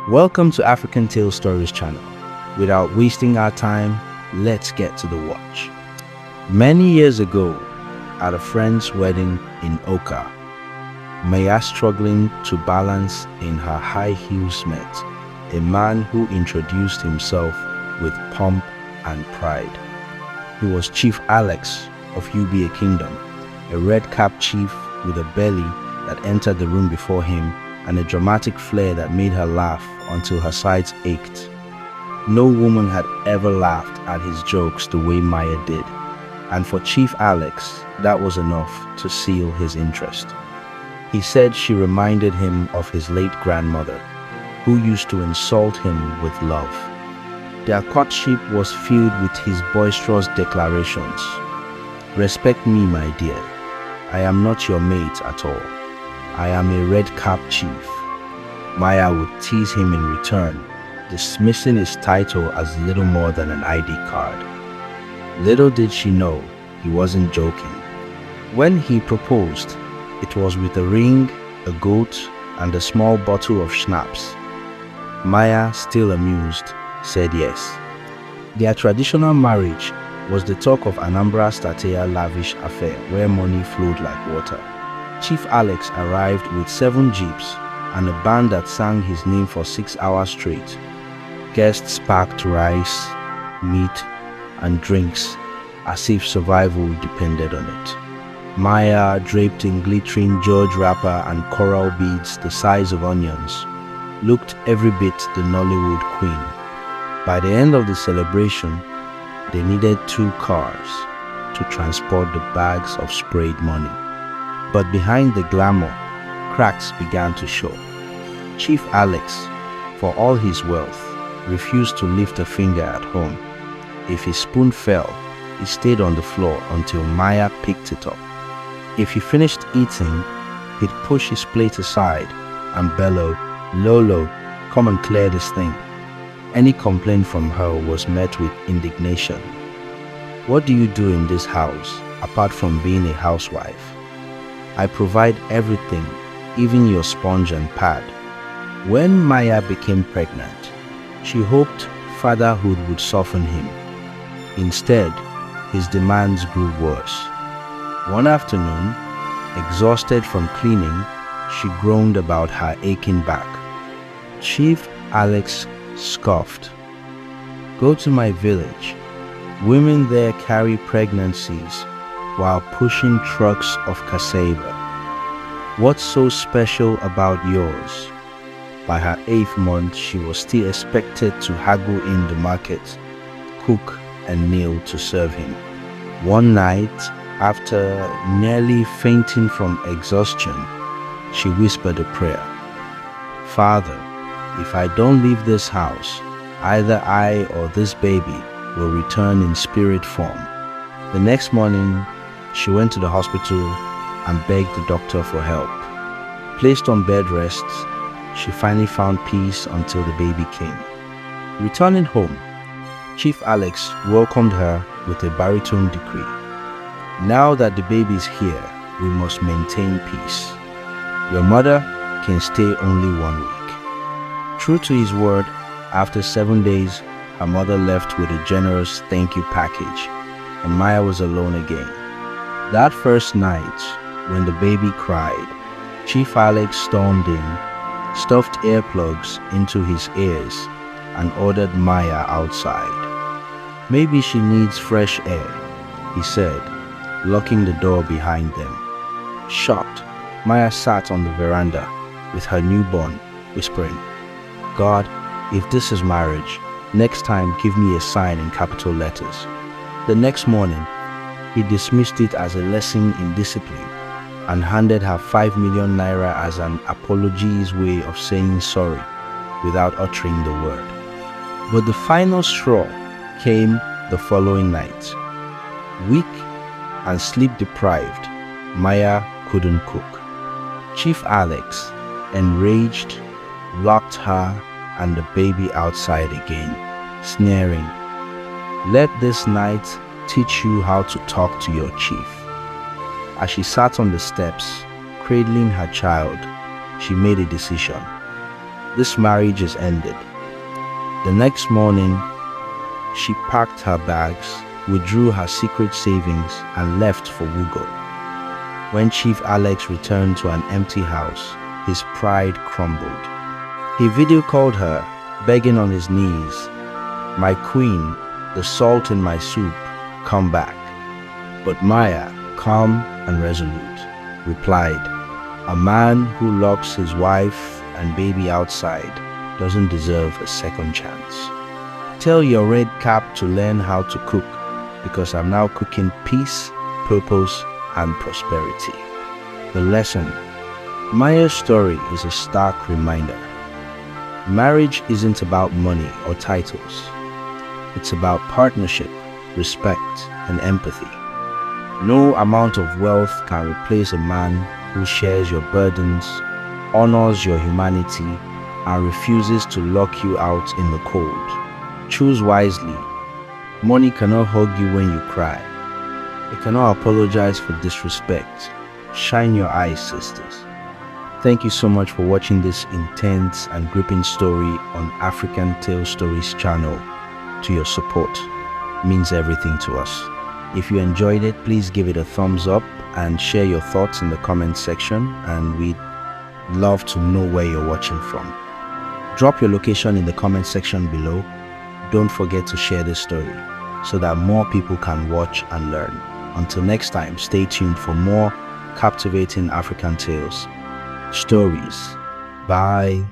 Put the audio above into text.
Welcome to African Tale Stories channel. Without wasting our time, let's get to the watch. Many years ago, at a friend's wedding in Oka, Maya, struggling to balance in her high heels, met a man who introduced himself with pomp and pride. He was Chief Alex of UBA Kingdom, a red-capped chief with a belly that entered the room before him and a dramatic flair that made her laugh until her sides ached. No woman had ever laughed at his jokes the way Maya did, and for Chief Alex, that was enough to seal his interest. He said she reminded him of his late grandmother, who used to insult him with love. Their courtship was filled with his boisterous declarations. "Respect me, my dear. I am not your mate at all. I am a red-capped chief." Maya would tease him in return, dismissing his title as little more than an ID card. Little did she know he wasn't joking. When he proposed, it was with a ring, a goat, and a small bottle of schnapps. Maya, still amused, said yes. Their traditional marriage was the talk of Anambra State's Lavish affair, where money flowed like water. Chief Alex arrived with 7 jeeps and a band that sang his name for 6 hours straight. Guests packed rice, meat, and drinks as if survival depended on it. Maya, draped in glittering George wrapper and coral beads the size of onions, looked every bit the Nollywood queen. By the end of the celebration, they needed 2 cars to transport the bags of sprayed money. But behind the glamour, cracks began to show. Chief Alex, for all his wealth, refused to lift a finger at home. If his spoon fell, it stayed on the floor until Maya picked it up. If he finished eating, he'd push his plate aside and bellow, "Lolo, come and clear this thing." Any complaint from her was met with indignation. "What do you do in this house apart from being a housewife?" "I provide everything, even your sponge and pad." When Maya became pregnant, she hoped fatherhood would soften him. Instead, his demands grew worse. One afternoon, exhausted from cleaning, she groaned about her aching back. Chief Alex scoffed. "Go to my village. Women there carry pregnancies while pushing trucks of cassava. What's so special about yours?" By her 8th month, she was still expected to haggle in the market, cook and kneel to serve him. One night, after nearly fainting from exhaustion, she whispered a prayer. "Father, if I don't leave this house, either I or this baby will return in spirit form." The next morning, she went to the hospital and begged the doctor for help. Placed on bed rest, she finally found peace until the baby came. Returning home, Chief Alex welcomed her with a baritone decree. "Now that the baby is here, we must maintain peace. Your mother can stay only 1 week." True to his word, after 7 days, her mother left with a generous thank you package, and Maya was alone again. That first night, when the baby cried, Chief Alex stormed in, stuffed earplugs into his ears, and ordered Maya outside. "Maybe she needs fresh air," he said, locking the door behind them. Shocked, Maya sat on the veranda with her newborn, whispering, "God, if this is marriage, next time give me a sign in capital letters." The next morning, he dismissed it as a lesson in discipline and handed her 5 million naira as an apology's way of saying sorry without uttering the word. But the final straw came the following night. Weak and sleep-deprived, Maya couldn't cook. Chief Alex, enraged, locked her and the baby outside again, sneering, "Let this night teach you how to talk to your chief." As she sat on the steps, cradling her child, she made a decision. this marriage is ended. The next morning, she packed her bags, withdrew her secret savings, and left for Wugo. When Chief Alex returned to an empty house, his pride crumbled. He video called her, begging on his knees, "My queen, the salt in my soup, come back." But Maya, calm and resolute, replied, "A man who locks his wife and baby outside doesn't deserve a second chance. Tell your red cap to learn how to cook, because I'm now cooking peace, purpose, and prosperity." The lesson: Maya's story is a stark reminder. Marriage isn't about money or titles. It's about partnership, respect, and empathy. No amount of wealth can replace a man who shares your burdens, honors your humanity, and refuses to lock you out in the cold. Choose wisely. Money cannot hug you when you cry. It cannot apologize for disrespect. Shine your eyes, sisters. Thank you so much for watching this intense and gripping story on African Tale Stories channel. To your support means everything to us. If you enjoyed it, please give it a thumbs up and share your thoughts in the comment section, and we'd love to know where you're watching from. Drop your location in the comment section below. Don't forget to share this story so that more people can watch and learn. Until next time, stay tuned for more captivating African tales stories. Bye.